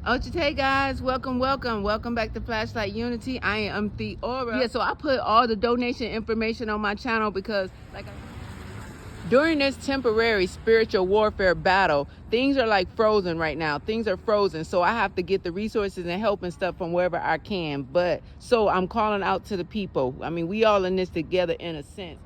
Hey guys, welcome back to Flashlightunity. I am TheOra. Yeah, so I put all the donation information on my channel because during this temporary spiritual warfare battle, things are like frozen right now. Things are frozen, so I have to get the resources and help and stuff from wherever I can. But so I'm calling out to the people. I mean, we all in this together in a sense.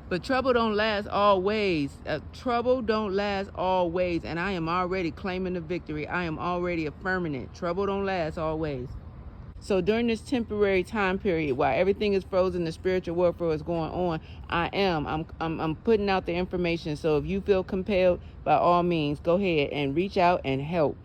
But trouble don't last always. Trouble don't last always. And I am already claiming the victory. I am already affirming it. Trouble don't last always. So during this temporary time period while everything is frozen, the spiritual warfare is going on, I'm putting out the information. So if you feel compelled, by all means, go ahead and reach out and help.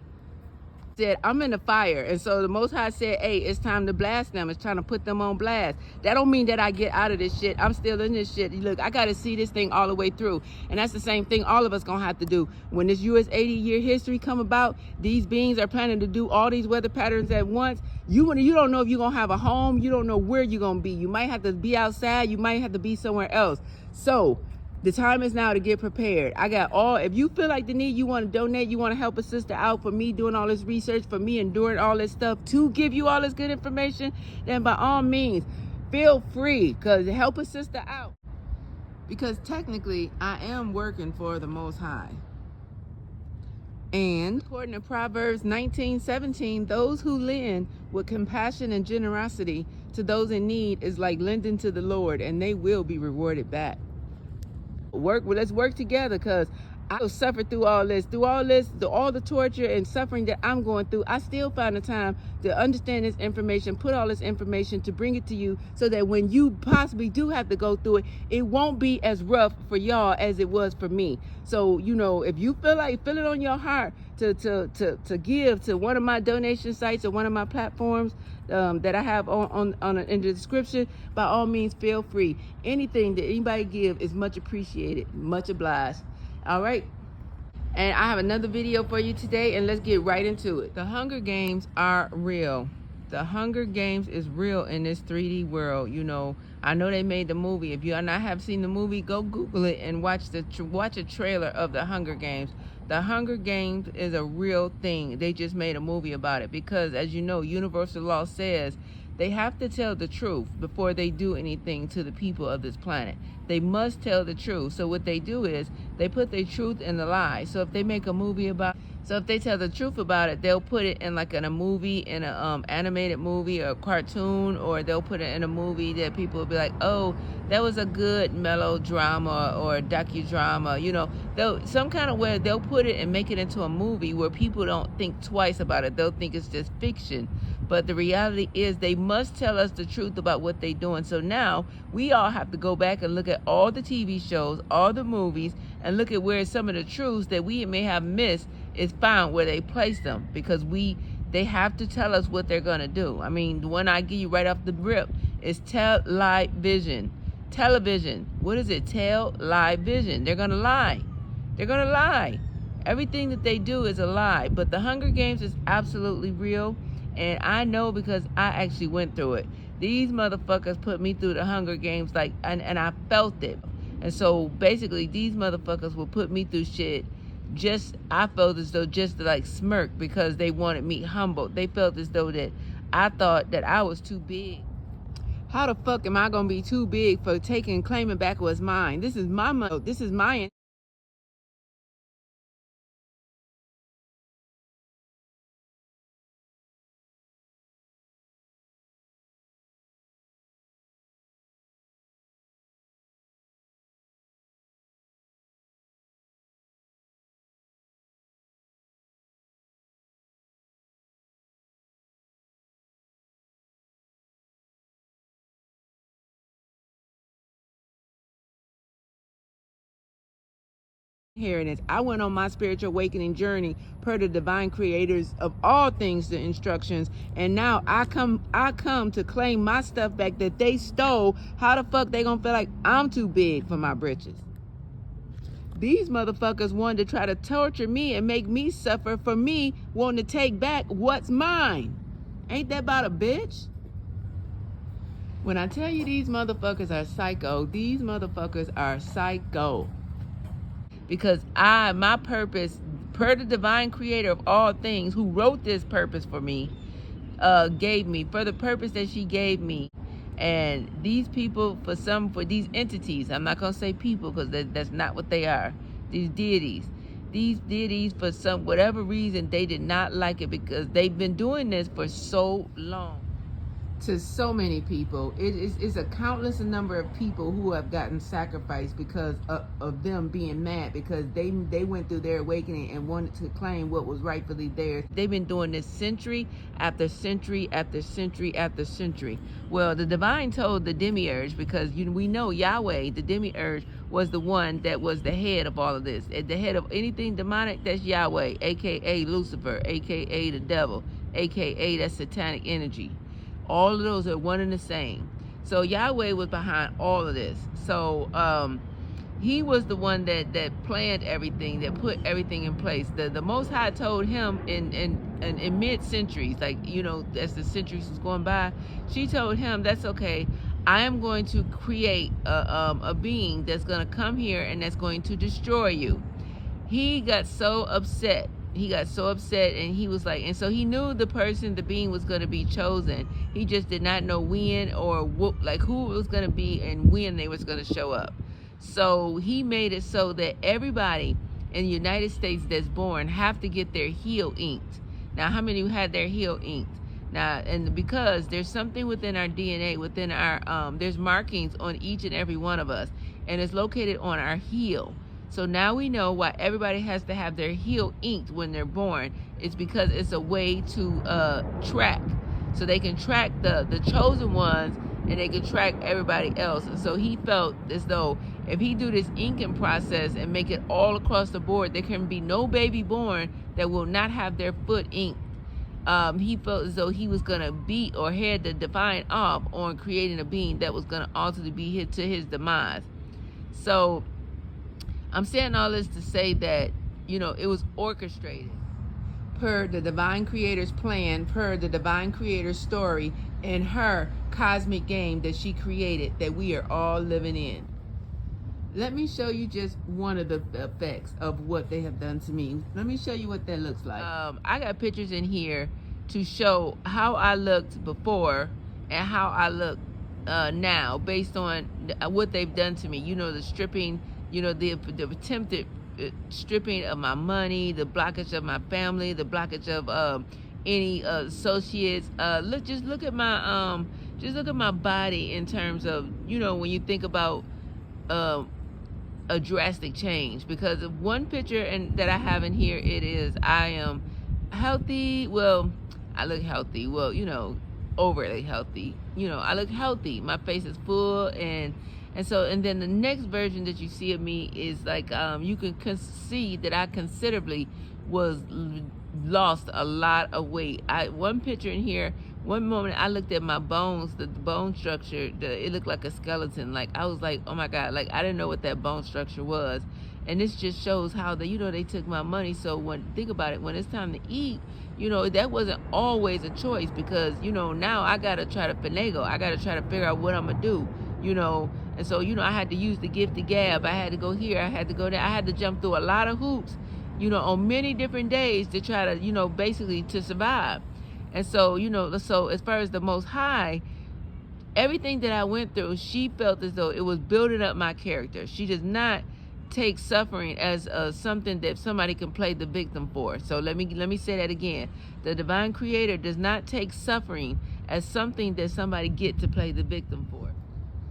Said I'm in the fire, and so the Most High said, hey, it's time to blast them. It's trying to put them on blast. That don't mean that I get out of this shit. I'm still in this shit. Look, I gotta see this thing all the way through, and that's the same thing all of us gonna have to do. When this US 80-year history come about, these beings are planning to do all these weather patterns at once. You don't know if you're gonna have a home. You don't know where you're gonna be. You might have to be outside. You might have to be somewhere else. So the time is now to get prepared. I got if you feel like the need, you want to donate, you want to help a sister out for me doing all this research, for me enduring all this stuff to give you all this good information, then by all means, feel free, because help a sister out. Because technically, I am working for the Most High. And according to Proverbs 19:17, those who lend with compassion and generosity to those in need is like lending to the Lord, and they will be rewarded back. Let's work together, because I suffered through all this, all the torture and suffering that I'm going through. I still find the time to understand this information, put all this information to bring it to you, so that when you possibly do have to go through it, it won't be as rough for y'all as it was for me. So, if you feel it on your heart to give to one of my donation sites or one of my platforms that I have in the description, by all means, feel free. Anything that anybody give is much appreciated, much obliged. All right, and I have another video for you today, and let's get right into it. The Hunger Games are real. The Hunger Games is real in this 3D world. I know they made the movie. If you have seen the movie, go Google it and watch a trailer of the Hunger Games. The Hunger Games is a real thing. They just made a movie about it because, as you know, universal law says they have to tell the truth before they do anything to the people of this planet. They must tell the truth. So what they do is they put their truth in the lie. So if they make a movie if they tell the truth about it, they'll put it in a movie, in a animated movie or a cartoon, or they'll put it in a movie that people will be like, oh, that was a good melodrama or docudrama. Some kind of way they'll put it and make it into a movie where people don't think twice about it. They'll think it's just fiction. But the reality is they must tell us the truth about what they're doing. So now we all have to go back and look at all the TV shows, all the movies, and look at where some of the truths that we may have missed is found, where they place them, because they have to tell us what they're going to do. I mean, the one I give you right off the rip is television. What is it? Television. They're going to lie. They're going to lie. Everything that they do is a lie. But the Hunger Games is absolutely real. And I know because I actually went through it. These motherfuckers put me through the Hunger Games, and I felt it. And so basically these motherfuckers will put me through shit. I felt as though just to smirk, because they wanted me humbled. They felt as though that I thought that I was too big. How the fuck am I gonna be too big for claiming back what's mine? This is my money. This is my hearing it. I went on my spiritual awakening journey per the divine creators of all things, the instructions, and now I come to claim my stuff back that they stole. How the fuck they gonna feel like I'm too big for my britches? These motherfuckers wanted to try to torture me and make me suffer for me wanting to take back what's mine. Ain't that about a bitch? When I tell you these motherfuckers are psycho, these motherfuckers are psycho. Because my purpose per the divine creator of all things, who wrote this purpose for me, gave me, for the purpose that she gave me. And these people, for these entities, I'm not going to say people because that's not what they are, these deities, for some whatever reason, they did not like it, because they've been doing this for so long. To so many people, it's a countless number of people who have gotten sacrificed because of them being mad, because they went through their awakening and wanted to claim what was rightfully theirs. They've been doing this century after century after century after century. Well, the divine told the demiurge, because we know Yahweh, the demiurge, was the one that was the head of all of this. At the head of anything demonic, that's Yahweh, aka Lucifer, aka the devil, aka that satanic energy. All of those are one and the same. So Yahweh was behind all of this. So he was the one that planned everything, that put everything in place. The Most High told him in mid-centuries, like, as the centuries was going by, she told him, that's okay. I am going to create a being that's going to come here and that's going to destroy you. He got so upset. And he was like, and so he knew the being was going to be chosen. He just did not know when or what, like who it was going to be and when they was going to show up. So he made it so that everybody in the United States that's born have to get their heel inked. Now, how many had their heel inked? Now, and because there's something within our DNA, within our, there's markings on each and every one of us, and it's located on our heel. So now we know why everybody has to have their heel inked when they're born. It's because it's a way to track. So they can track the chosen ones, and they can track everybody else. And so he felt as though if he do this inking process and make it all across the board, there can be no baby born that will not have their foot inked. He felt as though he was going to beat or head the divine off on creating a being that was going to ultimately be to his demise. So I'm saying all this to say that, it was orchestrated per the divine creator's plan, per the divine creator's story, and her cosmic game that she created, that we are all living in. Let me show you just one of the effects of what they have done to me. Let me show you what that looks like. I got pictures in here to show how I looked before and how I look now, based on what they've done to me. The stripping, the attempted stripping of my money, the blockage of my family, the blockage of any associates. Look at my body in terms of, when you think about a drastic change. Because of one picture that I have in here, it is I am healthy. Well, I look healthy. Well, overly healthy. I look healthy. My face is full, and then the next version that you see of me is like, you can see that I considerably lost a lot of weight. One picture in here, one moment I looked at my bones, the bone structure, it looked like a skeleton. Like, I was like, oh my God, like I didn't know what that bone structure was. And this just shows how they took my money. So think about it, when it's time to eat, that wasn't always a choice, because, now I got to try to finagle. I got to try to figure out what I'm going to do, And so, I had to use the gift of gab. I had to go here. I had to go there. I had to jump through a lot of hoops, on many different days to try to, basically to survive. And so, so as far as the Most High, everything that I went through, she felt as though it was building up my character. She does not take suffering as something that somebody can play the victim for. So let me say that again. The divine creator does not take suffering as something that somebody get to play the victim for.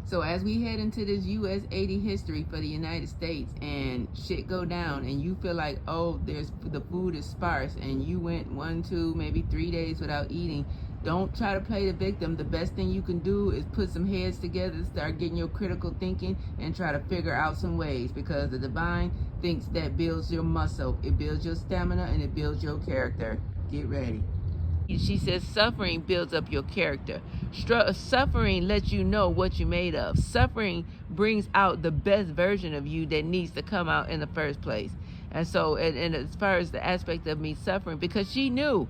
So as we head into this US 80 history for the United States, and shit go down, and you feel like, oh, the food is sparse, and you went 1, 2, maybe 3 days without eating, don't try to play the victim. The best thing you can do is put some heads together, start getting your critical thinking, and try to figure out some ways, because the divine thinks that builds your muscle, it builds your stamina, and it builds your character. Get ready. She says suffering builds up your character. Suffering lets you know what you're made of. Suffering brings out the best version of you that needs to come out in the first place. And so, and as far as the aspect of me suffering, because she knew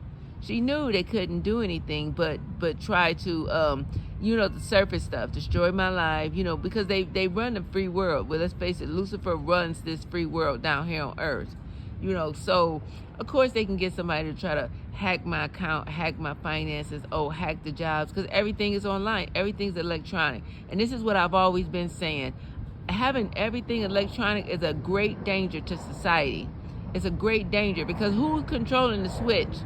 they couldn't do anything but try to, the surface stuff, destroy my life, because they run the free world. Well, let's face it, Lucifer runs this free world down here on earth. You know, so of course they can get somebody to try to hack my account, hack my finances, hack the jobs, because everything is online, everything's electronic. And this is what I've always been saying. Having everything electronic is a great danger to society. It's a great danger, because who's controlling the switch?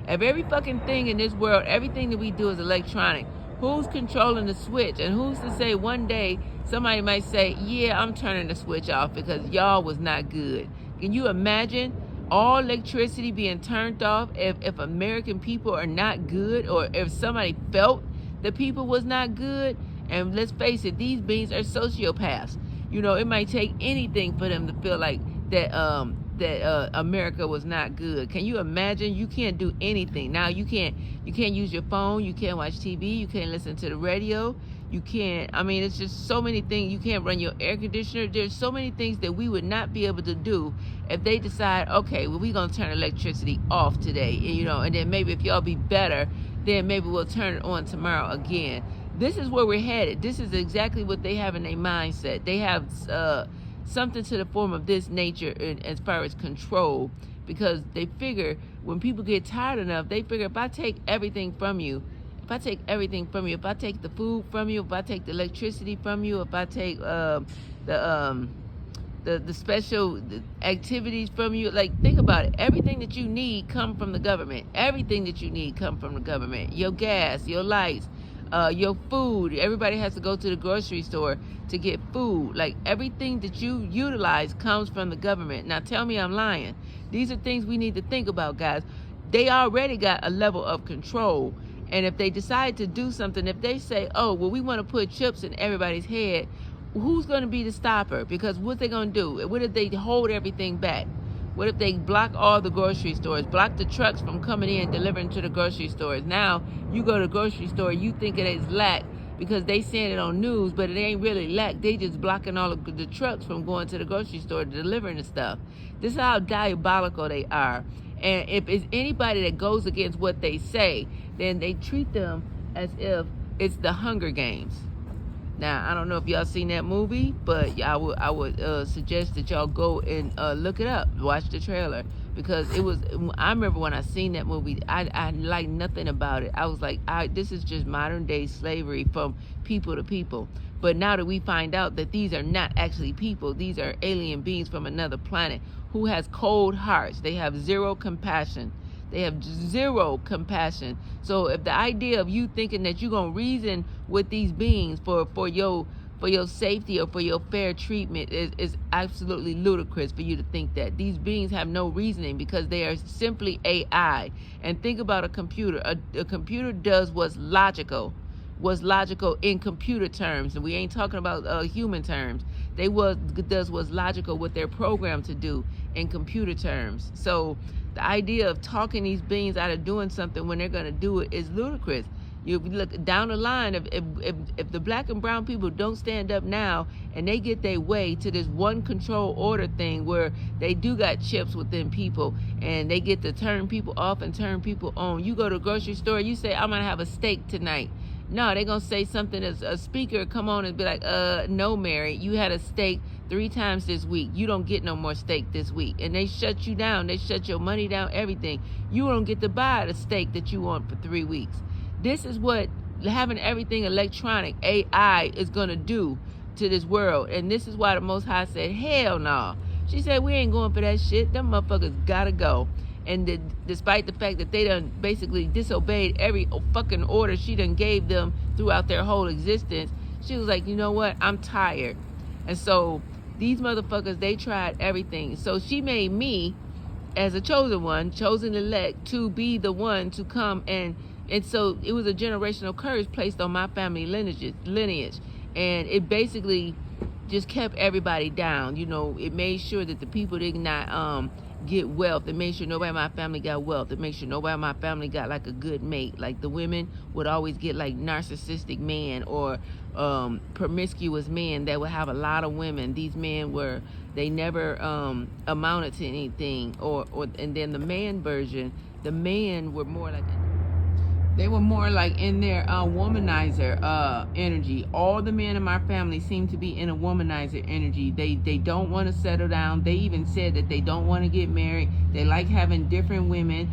If every fucking thing in this world, everything that we do is electronic, who's controlling the switch? And who's to say one day somebody might say, yeah, I'm turning the switch off because y'all was not good. Can you imagine all electricity being turned off if American people are not good, or if somebody felt the people was not good? And let's face it, these beings are sociopaths. You know, it might take anything for them to feel like that America was not good. Can you imagine? You can't do anything. Now you can't use your phone, you can't watch TV, you can't listen to the radio, you can't, I mean, it's just so many things. You can't run your air conditioner. There's so many things that we would not be able to do if they decide, okay, well, we're gonna turn electricity off today, you know, and then maybe if y'all be better, then maybe we'll turn it on tomorrow again. This is where we're headed. This is exactly what they have in their mindset. They have something to the form of this nature as far as control, because they figure when people get tired enough, they figure if I take everything from you, if I take the food from you, if I take the electricity from you, if I take the special activities from you, like, think about it. Everything that you need come from the government. Everything that you need come from the government. Your gas, your lights, your food. Everybody has to go to the grocery store to get food. Like, everything that you utilize comes from the government. Now tell me I'm lying. These are things we need to think about, guys. They already got a level of control. And if they decide to do something, if they say, oh, well, we want to put chips in everybody's head, who's going to be the stopper? Because what they going to do? What if they hold everything back? What if they block all the grocery stores, block the trucks from coming in, delivering to the grocery stores? Now, you go to the grocery store, you think it is lack because they saying it on news, but it ain't really lack. They just blocking all of the trucks from going to the grocery store, delivering the stuff. This is how diabolical they are. And if it's anybody that goes against what they say, then they treat them as if it's the Hunger Games. Now, I don't know if y'all seen that movie, but I would suggest that y'all go and look it up, watch the trailer, because it was, I remember when I seen that movie, I liked nothing about it. I was like, this is just modern day slavery from people to people. But now that we find out that these are not actually people, these are alien beings from another planet who has cold hearts. They have zero compassion. They have zero compassion. So if the idea of you thinking that you're gonna reason with these beings for your safety or for your fair treatment is absolutely ludicrous for you to think that. These beings have no reasoning because they are simply AI. And think about a computer. A computer does what's logical in computer terms, and we ain't talking about human terms. Does what's logical, what they're programmed to do in computer terms. So the idea of talking these beings out of doing something when they're going to do it is ludicrous. You look down the line, if the black and brown people don't stand up now and they get their way to this one control order thing where they do got chips within people and they get to turn people off and turn people on. You go to a grocery store, you say, I'm going to have a steak tonight. No, they're going to say something as a speaker come on and be like, no, Mary, you had a steak 3 times this week. You don't get no more steak this week. And they shut you down. They shut your money down, everything. You don't get to buy the steak that you want for 3 weeks. This is what having everything electronic, AI, is going to do to this world. And this is why the Most High said, hell no. She said, we ain't going for that shit. Them motherfuckers gotta go. And despite the fact that they done basically disobeyed every fucking order she done gave them throughout their whole existence, she was like, you know what, I'm tired. And so these motherfuckers, they tried everything. So she made me, as a chosen one, chosen elect, to be the one to come and so it was a generational curse placed on my family lineage. And it basically just kept everybody down. You know, it made sure that the people did not get wealth. It made sure nobody in my family got wealth. It made sure nobody in my family got like a good mate. Like the women would always get like narcissistic men or promiscuous men that would have a lot of women. These men they never amounted to anything. And then the man version, the men were more like They were more like in their womanizer energy. All the men in my family seem to be in a womanizer energy. They don't want to settle down. They even said that they don't want to get married. They like having different women.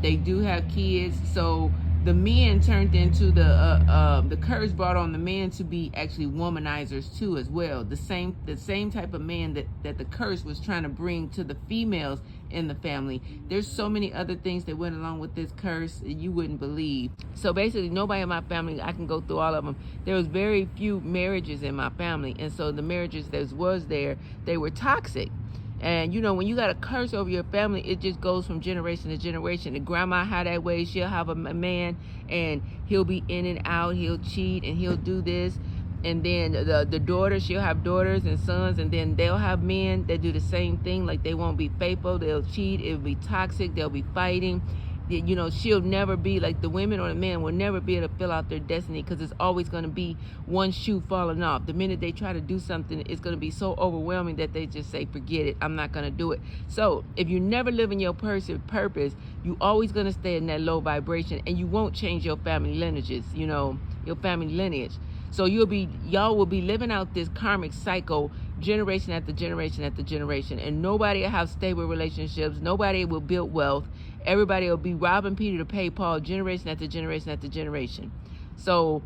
They do have kids. So the men turned into the curse brought on the men to be actually womanizers too as well. The same type of man that the curse was trying to bring to the females in the family. There's so many other things that went along with this curse that you wouldn't believe. So basically nobody in my family, I can go through all of them. There was very few marriages in my family, and so the marriages that was there, they were toxic. And you know, when you got a curse over your family, it just goes from generation to generation. The grandma had that way. She'll have a man and he'll be in and out, he'll cheat and he'll do this. And then the daughter, she'll have daughters and sons, and then they'll have men that do the same thing. Like, they won't be faithful, they'll cheat, it'll be toxic, they'll be fighting. You know, she'll never be like, the women or the men will never be able to fill out their destiny, because it's always going to be one shoe falling off. The minute they try to do something, it's going to be so overwhelming that they just say, forget it, I'm not going to do it. So if you never live in your purpose, you always going to stay in that low vibration, and you won't change your family lineages, you know, your family lineage. So y'all will be living out this karmic cycle, generation after generation after generation, and nobody will have stable relationships. Nobody will build wealth. Everybody will be robbing Peter to pay Paul, generation after generation after generation. So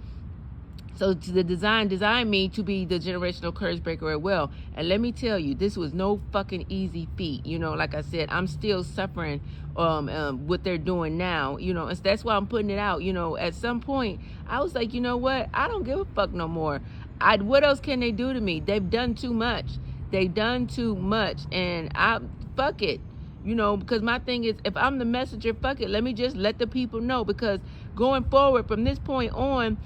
the design me to be the generational curse breaker as well. And let me tell you, this was no fucking easy feat. You know, like I said, I'm still suffering what they're doing now, you know, and that's why I'm putting it out. You know, at some point I was like, you know what, I don't give a fuck no more. What else can they do to me? They've done too much. And fuck it. You know, because my thing is, if I'm the messenger, fuck it, let me just let the people know. Because going forward from this point on,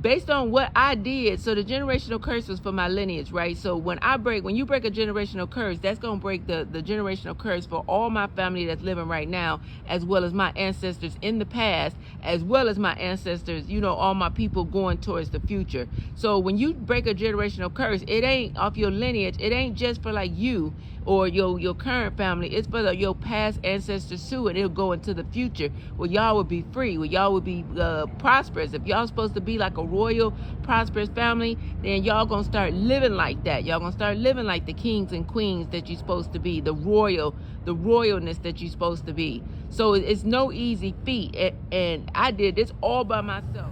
based on what I did, so the generational curse was for my lineage, right? So when you break a generational curse, that's going to break the generational curse for all my family that's living right now, as well as my ancestors in the past, as well as my ancestors, you know, all my people going towards the future. So when you break a generational curse, it ain't off your lineage. It ain't just for like you or your current family. It's for your past ancestors too, and it'll go into the future where y'all will be free, where y'all will be prosperous. If y'all supposed to be like a royal, prosperous family, then y'all gonna start living like that. Y'all gonna start living like the kings and queens that you're supposed to be, the royalness that you're supposed to be. So it's no easy feat, and I did this all by myself.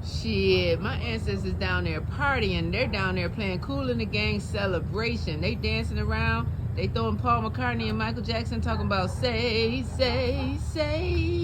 Shit, my ancestors down there partying. They're down there playing Kool in the Gang Celebration. They dancing around. They throwing Paul McCartney and Michael Jackson, talking about say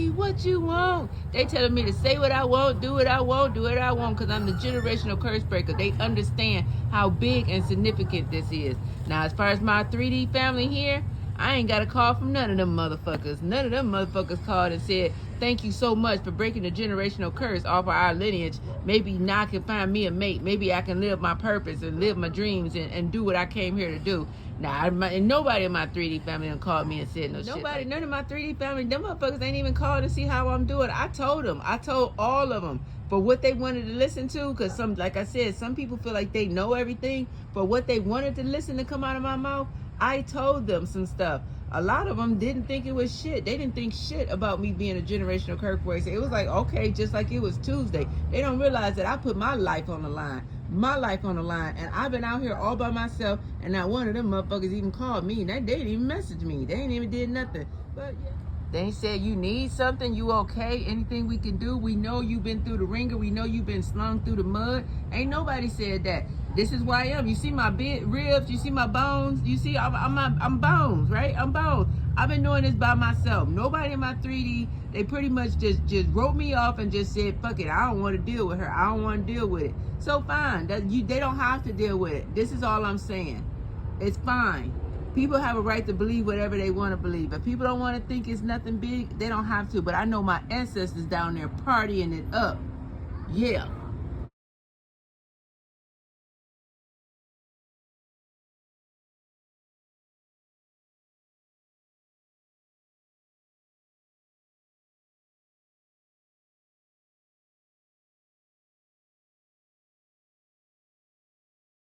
what you want. They telling me to say what I want, do what I want, because I'm the generational curse breaker. They understand how big and significant this is. Now, as far as my 3D family here, I ain't got a call from none of them motherfuckers. None of them motherfuckers called and said, thank you so much for breaking the generational curse off of our lineage. Maybe now I can find me a mate. Maybe I can live my purpose and live my dreams and do what I came here to do. Nah, and nobody in my 3D family done called me and said no shit. None of my 3D family, them motherfuckers ain't even called to see how I'm doing. I told all of them for what they wanted to listen to, because like I said, some people feel like they know everything, but what they wanted to listen to come out of my mouth, I told them some stuff. A lot of them didn't think it was shit. They didn't think shit about me being a generational curse breaker. It was like, okay, just like it was Tuesday. They don't realize that I put my life on the line. And I've been out here all by myself, and not one of them motherfuckers even called me. They didn't even message me. They ain't even did nothing. But yeah. They said, you need something, you okay, anything we can do. We know you've been through the ringer. We know you've been slung through the mud. Ain't nobody said that. This is why I am. You see my ribs, you see my bones. You see, I'm bones, right? I'm bones. I've been doing this by myself. Nobody in my 3D, they pretty much just wrote me off and just said, fuck it, I don't want to deal with her. I don't want to deal with it. So fine, they don't have to deal with it. This is all I'm saying. It's fine. People have a right to believe whatever they want to believe. If people don't want to think it's nothing big, they don't have to. But I know my ancestors down there partying it up. Yeah.